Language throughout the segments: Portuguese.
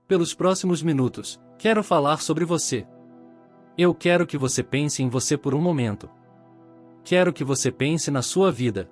pelos próximos minutos, quero falar sobre você. Eu quero que você pense em você por um momento. Quero que você pense na sua vida.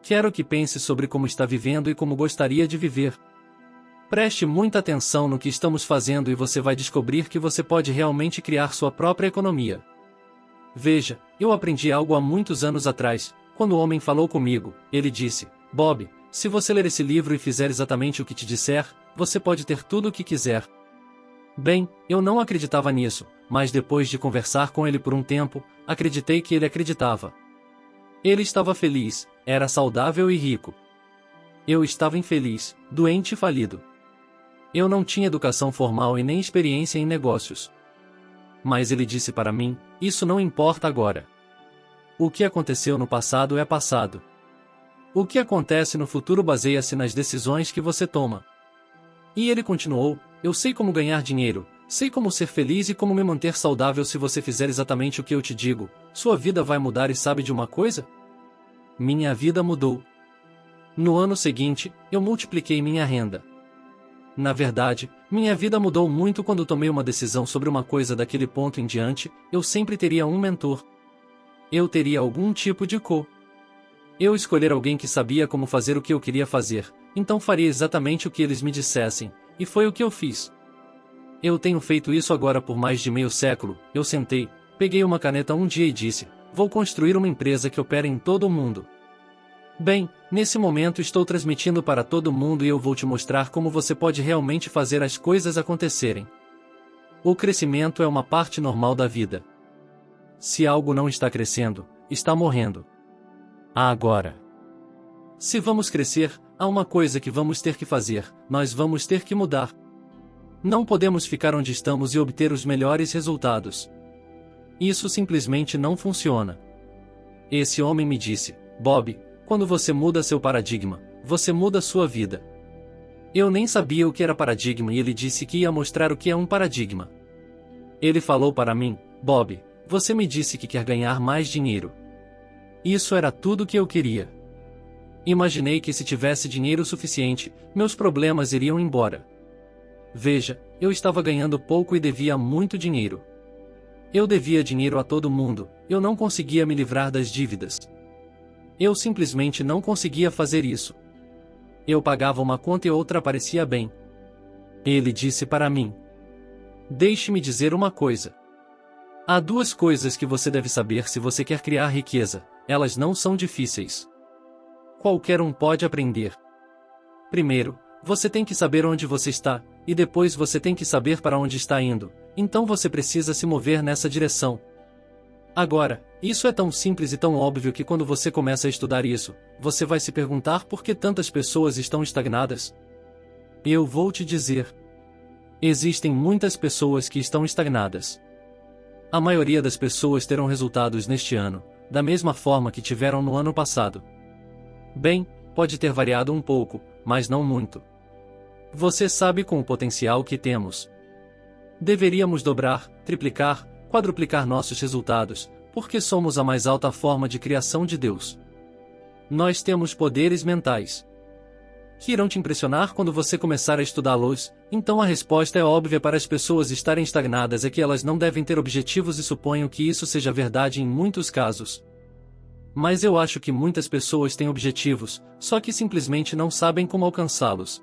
Quero que pense sobre como está vivendo e como gostaria de viver. Preste muita atenção no que estamos fazendo e você vai descobrir que você pode realmente criar sua própria economia. Veja, eu aprendi algo há muitos anos atrás, quando o homem falou comigo. Ele disse: Bob, se você ler esse livro e fizer exatamente o que te disser, você pode ter tudo o que quiser. Bem, eu não acreditava nisso, mas depois de conversar com ele por um tempo, acreditei que ele acreditava. Ele estava feliz, era saudável e rico. Eu estava infeliz, doente e falido. Eu não tinha educação formal e nem experiência em negócios. Mas ele disse para mim: isso não importa agora. O que aconteceu no passado é passado. O que acontece no futuro baseia-se nas decisões que você toma. E ele continuou: eu sei como ganhar dinheiro, sei como ser feliz e como me manter saudável se você fizer exatamente o que eu te digo. Sua vida vai mudar e sabe de uma coisa? Minha vida mudou. No ano seguinte, eu multipliquei minha renda. Na verdade, minha vida mudou muito quando tomei uma decisão sobre uma coisa. Daquele ponto em diante, eu sempre teria um mentor. Eu teria algum tipo de Eu escolher alguém que sabia como fazer o que eu queria fazer, então faria exatamente o que eles me dissessem, e foi o que eu fiz. Eu tenho feito isso agora por mais de meio século. Eu sentei, peguei uma caneta um dia e disse: vou construir uma empresa que opera em todo o mundo. Bem, nesse momento estou transmitindo para todo mundo e eu vou te mostrar como você pode realmente fazer as coisas acontecerem. O crescimento é uma parte normal da vida. Se algo não está crescendo, está morrendo. Agora, se vamos crescer, há uma coisa que vamos ter que fazer: nós vamos ter que mudar. Não podemos ficar onde estamos e obter os melhores resultados. Isso simplesmente não funciona. Esse homem me disse: Bob, quando você muda seu paradigma, você muda sua vida. Eu nem sabia o que era paradigma e ele disse que ia mostrar o que é um paradigma. Ele falou para mim: Bob, você me disse que quer ganhar mais dinheiro. Isso era tudo que eu queria. Imaginei que se tivesse dinheiro suficiente, meus problemas iriam embora. Veja, eu estava ganhando pouco e devia muito dinheiro. Eu devia dinheiro a todo mundo, eu não conseguia me livrar das dívidas. Eu simplesmente não conseguia fazer isso. Eu pagava uma conta e outra aparecia bem. Ele disse para mim: deixe-me dizer uma coisa. Há duas coisas que você deve saber se você quer criar riqueza, elas não são difíceis. Qualquer um pode aprender. Primeiro, você tem que saber onde você está, e depois você tem que saber para onde está indo, então você precisa se mover nessa direção. Agora, isso é tão simples e tão óbvio que quando você começa a estudar isso, você vai se perguntar por que tantas pessoas estão estagnadas. Eu vou te dizer. Existem muitas pessoas que estão estagnadas. A maioria das pessoas terão resultados neste ano, da mesma forma que tiveram no ano passado. Bem, pode ter variado um pouco, mas não muito. Você sabe com o potencial que temos. Deveríamos dobrar, triplicar, quadruplicar nossos resultados, porque somos a mais alta forma de criação de Deus. Nós temos poderes mentais que irão te impressionar quando você começar a estudá-los. Então a resposta é óbvia para as pessoas estarem estagnadas é que elas não devem ter objetivos e suponho que isso seja verdade em muitos casos. Mas eu acho que muitas pessoas têm objetivos, só que simplesmente não sabem como alcançá-los.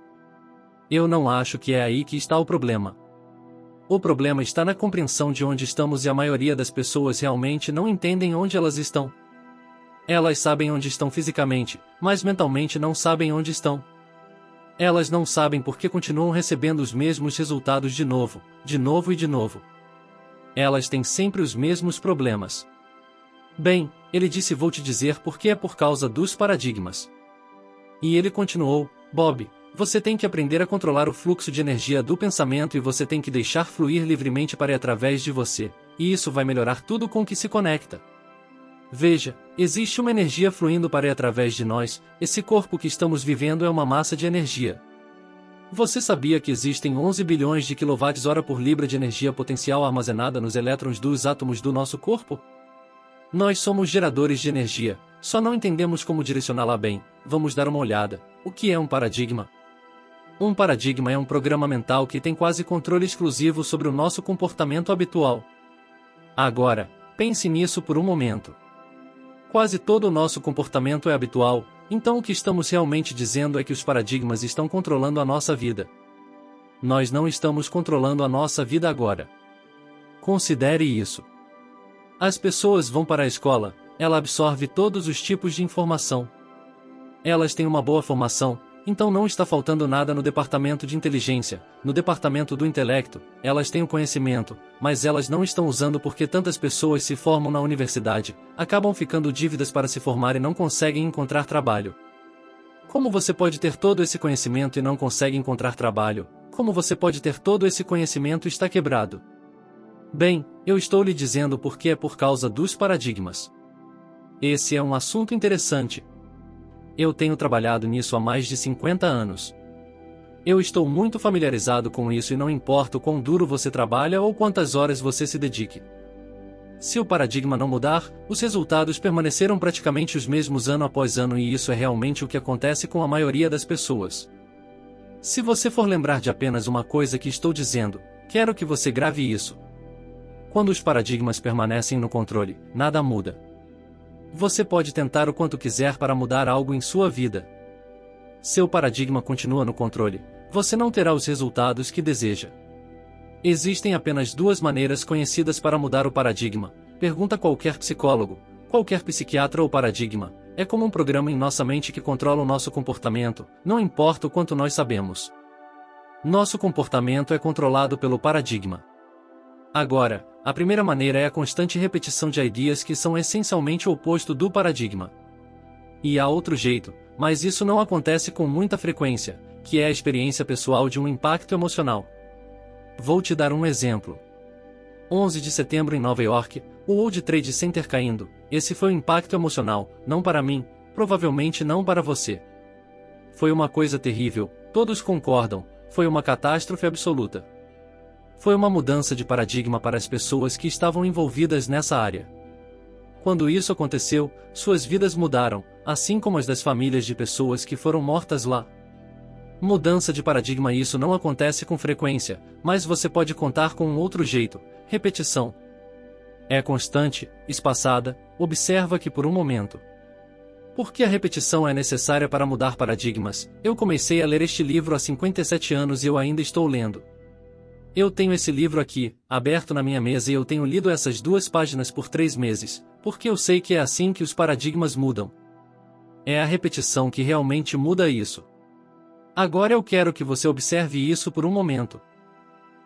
Eu não acho que é aí que está o problema. O problema está na compreensão de onde estamos e a maioria das pessoas realmente não entendem onde elas estão. Elas sabem onde estão fisicamente, mas mentalmente não sabem onde estão. Elas não sabem porque continuam recebendo os mesmos resultados de novo e de novo. Elas têm sempre os mesmos problemas. Bem, ele disse: vou te dizer porque é por causa dos paradigmas. E ele continuou: Bob, você tem que aprender a controlar o fluxo de energia do pensamento e você tem que deixar fluir livremente para e através de você, e isso vai melhorar tudo com que se conecta. Veja, existe uma energia fluindo para e através de nós, esse corpo que estamos vivendo é uma massa de energia. Você sabia que existem 11 bilhões de kWh por libra de energia potencial armazenada nos elétrons dos átomos do nosso corpo? Nós somos geradores de energia, só não entendemos como direcioná-la bem. Vamos dar uma olhada. O que é um paradigma? Um paradigma é um programa mental que tem quase controle exclusivo sobre o nosso comportamento habitual. Agora, pense nisso por um momento. Quase todo o nosso comportamento é habitual, então o que estamos realmente dizendo é que os paradigmas estão controlando a nossa vida. Nós não estamos controlando a nossa vida agora. Considere isso. As pessoas vão para a escola, ela absorve todos os tipos de informação. Elas têm uma boa formação, então não está faltando nada no departamento de inteligência, no departamento do intelecto, elas têm o conhecimento, mas elas não estão usando porque tantas pessoas se formam na universidade, acabam ficando dívidas para se formar e não conseguem encontrar trabalho. Como você pode ter todo esse conhecimento e não consegue encontrar trabalho? Como você pode ter todo esse conhecimento e está quebrado? Bem, eu estou lhe dizendo porque é por causa dos paradigmas. Esse é um assunto interessante. Eu tenho trabalhado nisso há mais de 50 anos. Eu estou muito familiarizado com isso e não importa o quão duro você trabalha ou quantas horas você se dedique. Se o paradigma não mudar, os resultados permaneceram praticamente os mesmos ano após ano e isso é realmente o que acontece com a maioria das pessoas. Se você for lembrar de apenas uma coisa que estou dizendo, quero que você grave isso. Quando os paradigmas permanecem no controle, nada muda. Você pode tentar o quanto quiser para mudar algo em sua vida. Seu paradigma continua no controle, você não terá os resultados que deseja. Existem apenas duas maneiras conhecidas para mudar o paradigma. Pergunta qualquer psicólogo, qualquer psiquiatra ou paradigma. É como um programa em nossa mente que controla o nosso comportamento, não importa o quanto nós sabemos. Nosso comportamento é controlado pelo paradigma. Agora, a primeira maneira é a constante repetição de ideias que são essencialmente o oposto do paradigma. E há outro jeito, mas isso não acontece com muita frequência, que é a experiência pessoal de um impacto emocional. Vou te dar um exemplo. 11 de setembro em Nova York, o World Trade Center caindo, esse foi um impacto emocional, não para mim, provavelmente não para você. Foi uma coisa terrível, todos concordam, foi uma catástrofe absoluta. Foi uma mudança de paradigma para as pessoas que estavam envolvidas nessa área. Quando isso aconteceu, suas vidas mudaram, assim como as das famílias de pessoas que foram mortas lá. Mudança de paradigma. Isso não acontece com frequência, mas você pode contar com um outro jeito: repetição. É constante, espaçada, observa que por um momento. Por que a repetição é necessária para mudar paradigmas? Eu comecei a ler este livro há 57 anos e eu ainda estou lendo. Eu tenho esse livro aqui, aberto na minha mesa e eu tenho lido essas 2 páginas por 3 meses, porque eu sei que é assim que os paradigmas mudam. É a repetição que realmente muda isso. Agora eu quero que você observe isso por um momento.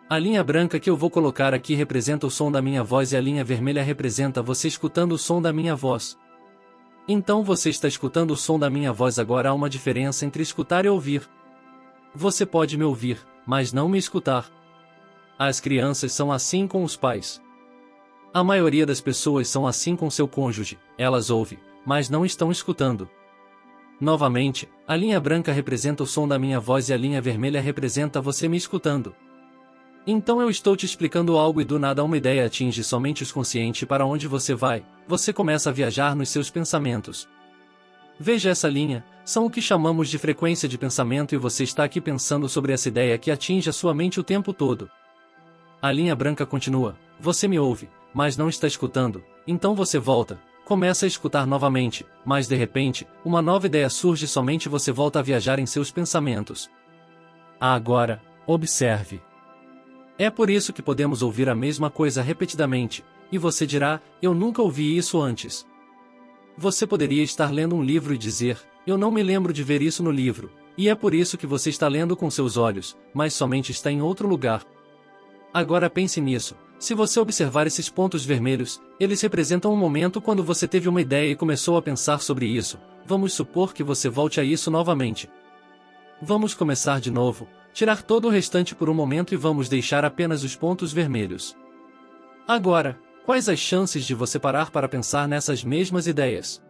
A linha branca que eu vou colocar aqui representa o som da minha voz e a linha vermelha representa você escutando o som da minha voz. Então você está escutando o som da minha voz agora. Há uma diferença entre escutar e ouvir. Você pode me ouvir, mas não me escutar. As crianças são assim com os pais. A maioria das pessoas são assim com seu cônjuge, elas ouvem, mas não estão escutando. Novamente, a linha branca representa o som da minha voz e a linha vermelha representa você me escutando. Então eu estou te explicando algo e do nada uma ideia atinge somente o consciente. Para onde você vai, você começa a viajar nos seus pensamentos. Veja essa linha, são o que chamamos de frequência de pensamento e você está aqui pensando sobre essa ideia que atinge a sua mente o tempo todo. A linha branca continua, você me ouve, mas não está escutando, então você volta, começa a escutar novamente, mas de repente, uma nova ideia surge somente você volta a viajar em seus pensamentos. Agora, observe. É por isso que podemos ouvir a mesma coisa repetidamente, e você dirá, eu nunca ouvi isso antes. Você poderia estar lendo um livro e dizer, eu não me lembro de ver isso no livro, e é por isso que você está lendo com seus olhos, mas somente está em outro lugar. Agora pense nisso, se você observar esses pontos vermelhos, eles representam um momento quando você teve uma ideia e começou a pensar sobre isso. Vamos supor que você volte a isso novamente. Vamos começar de novo, tirar todo o restante por um momento e vamos deixar apenas os pontos vermelhos. Agora, quais as chances de você parar para pensar nessas mesmas ideias?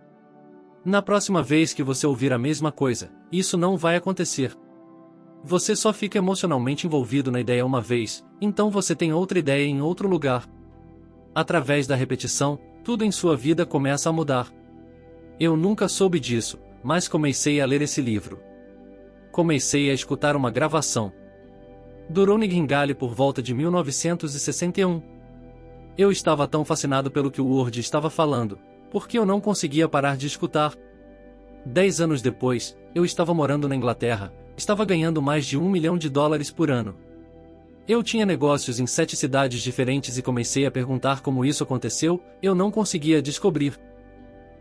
Na próxima vez que você ouvir a mesma coisa, isso não vai acontecer. Você só fica emocionalmente envolvido na ideia uma vez, então você tem outra ideia em outro lugar. Através da repetição, tudo em sua vida começa a mudar. Eu nunca soube disso, mas comecei a ler esse livro. Comecei a escutar uma gravação. Durou Nightingale por volta de 1961. Eu estava tão fascinado pelo que o Word estava falando, porque eu não conseguia parar de escutar. 10 anos depois, eu estava morando na Inglaterra, estava ganhando mais de $1 milhão por ano. Eu tinha negócios em 7 cidades diferentes e comecei a perguntar como isso aconteceu, eu não conseguia descobrir.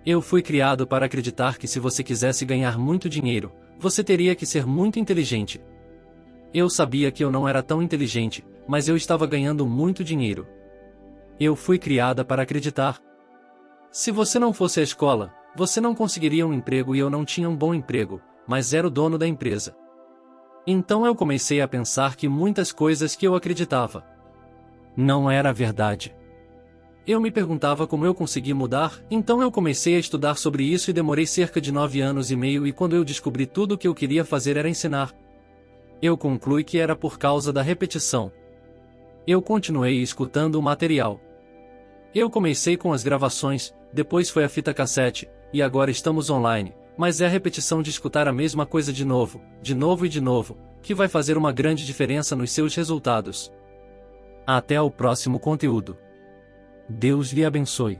Eu fui criado para acreditar que se você quisesse ganhar muito dinheiro, você teria que ser muito inteligente. Eu sabia que eu não era tão inteligente, mas eu estava ganhando muito dinheiro. Eu fui criada para acreditar. Se você não fosse à escola, você não conseguiria um emprego e eu não tinha um bom emprego, mas era o dono da empresa. Então eu comecei a pensar que muitas coisas que eu acreditava não era verdade. Eu me perguntava como eu consegui mudar, então eu comecei a estudar sobre isso e demorei cerca de 9 anos e meio e quando eu descobri tudo o que eu queria fazer era ensinar. Eu concluí que era por causa da repetição. Eu continuei escutando o material. Eu comecei com as gravações, depois foi a fita cassete, e agora estamos online, mas é a repetição de escutar a mesma coisa de novo e de novo, que vai fazer uma grande diferença nos seus resultados. Até o próximo conteúdo. Deus lhe abençoe.